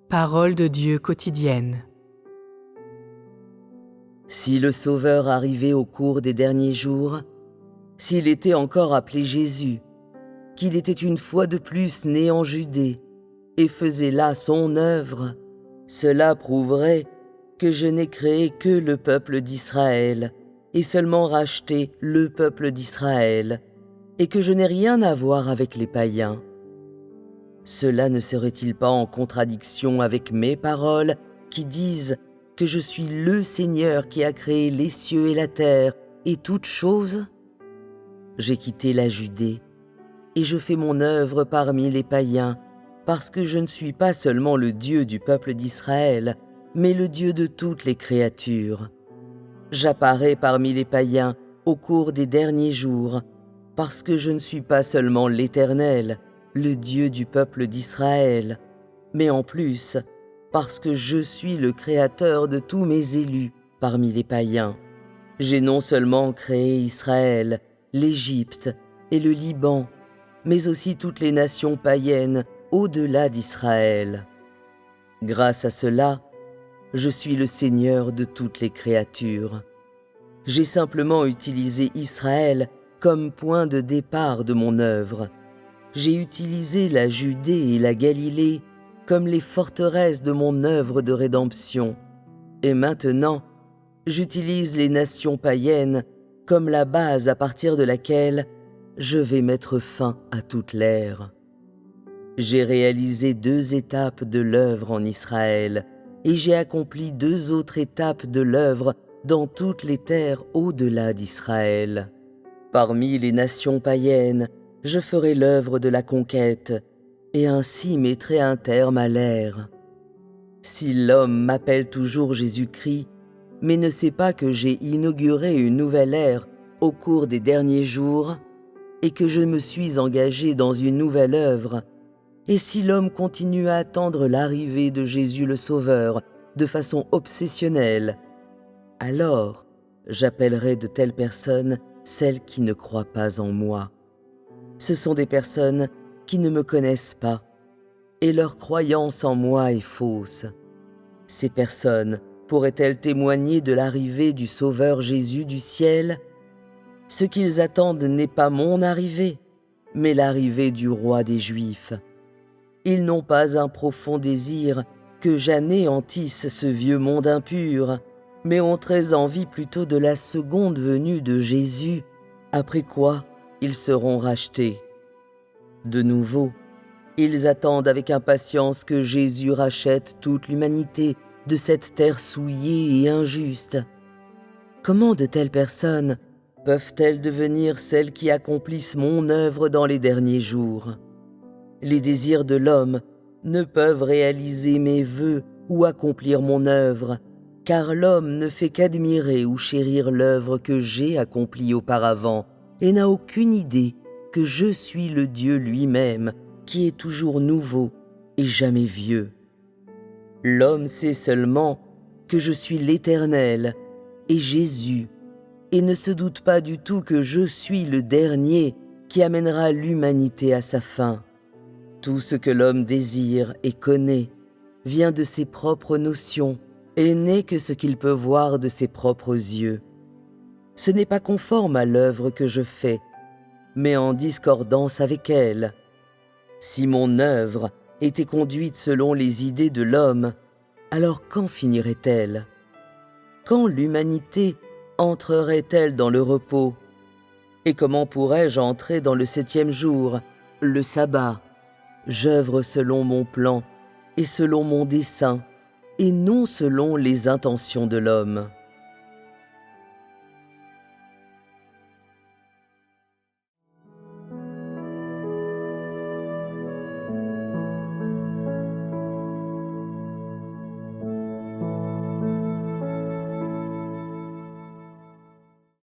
Parole de Dieu quotidienne. Si le Sauveur arrivait au cours des derniers jours, s'il était encore appelé Jésus, qu'il était une fois de plus né en Judée et faisait là son œuvre, cela prouverait que je n'ai créé que le peuple d'Israël et seulement racheté le peuple d'Israël, et que je n'ai rien à voir avec les païens. Cela ne serait-il pas en contradiction avec mes paroles qui disent que je suis le Seigneur qui a créé les cieux et la terre et toutes choses? J'ai quitté la Judée et je fais mon œuvre parmi les païens, parce que je ne suis pas seulement le Dieu du peuple d'Israël, mais le Dieu de toutes les créatures. J'apparais parmi les païens au cours des derniers jours, parce que je ne suis pas seulement l'Éternel, le Dieu du peuple d'Israël, mais en plus, parce que je suis le Créateur de tous mes élus parmi les païens. J'ai non seulement créé Israël, l'Égypte et le Liban, mais aussi toutes les nations païennes au-delà d'Israël. Grâce à cela, je suis le Seigneur de toutes les créatures. J'ai simplement utilisé Israël comme point de départ de mon œuvre. J'ai utilisé la Judée et la Galilée comme les forteresses de mon œuvre de rédemption. Et maintenant, j'utilise les nations païennes comme la base à partir de laquelle je vais mettre fin à toute l'ère. J'ai réalisé 2 étapes de l'œuvre en Israël et j'ai accompli 2 autres étapes de l'œuvre dans toutes les terres au-delà d'Israël. Parmi les nations païennes, je ferai l'œuvre de la conquête et ainsi mettrai un terme à l'ère. Si l'homme m'appelle toujours Jésus-Christ, mais ne sait pas que j'ai inauguré une nouvelle ère au cours des derniers jours et que je me suis engagé dans une nouvelle œuvre, et si l'homme continue à attendre l'arrivée de Jésus le Sauveur de façon obsessionnelle, alors j'appellerai de telles personnes celles qui ne croient pas en moi. Ce sont des personnes qui ne me connaissent pas, et leur croyance en moi est fausse. Ces personnes pourraient-elles témoigner de l'arrivée du Sauveur Jésus du ciel? Ce qu'ils attendent n'est pas mon arrivée, mais l'arrivée du roi des Juifs. Ils n'ont pas un profond désir que j'anéantisse ce vieux monde impur, mais ont très envie plutôt de la seconde venue de Jésus, après quoi ils seront rachetés. De nouveau, ils attendent avec impatience que Jésus rachète toute l'humanité de cette terre souillée et injuste. Comment de telles personnes peuvent-elles devenir celles qui accomplissent mon œuvre dans les derniers jours? Les désirs de l'homme ne peuvent réaliser mes vœux ou accomplir mon œuvre, car l'homme ne fait qu'admirer ou chérir l'œuvre que j'ai accomplie auparavant et n'a aucune idée que je suis le Dieu lui-même, qui est toujours nouveau et jamais vieux. L'homme sait seulement que je suis l'Éternel et Jésus, et ne se doute pas du tout que je suis le dernier qui amènera l'humanité à sa fin. Tout ce que l'homme désire et connaît vient de ses propres notions et n'est que ce qu'il peut voir de ses propres yeux. Ce n'est pas conforme à l'œuvre que je fais, mais en discordance avec elle. Si mon œuvre était conduite selon les idées de l'homme, alors quand finirait-elle? Quand l'humanité entrerait-elle dans le repos? Et comment pourrais-je entrer dans le 7e jour, le sabbat? J'œuvre selon mon plan et selon mon dessein, et non selon les intentions de l'homme.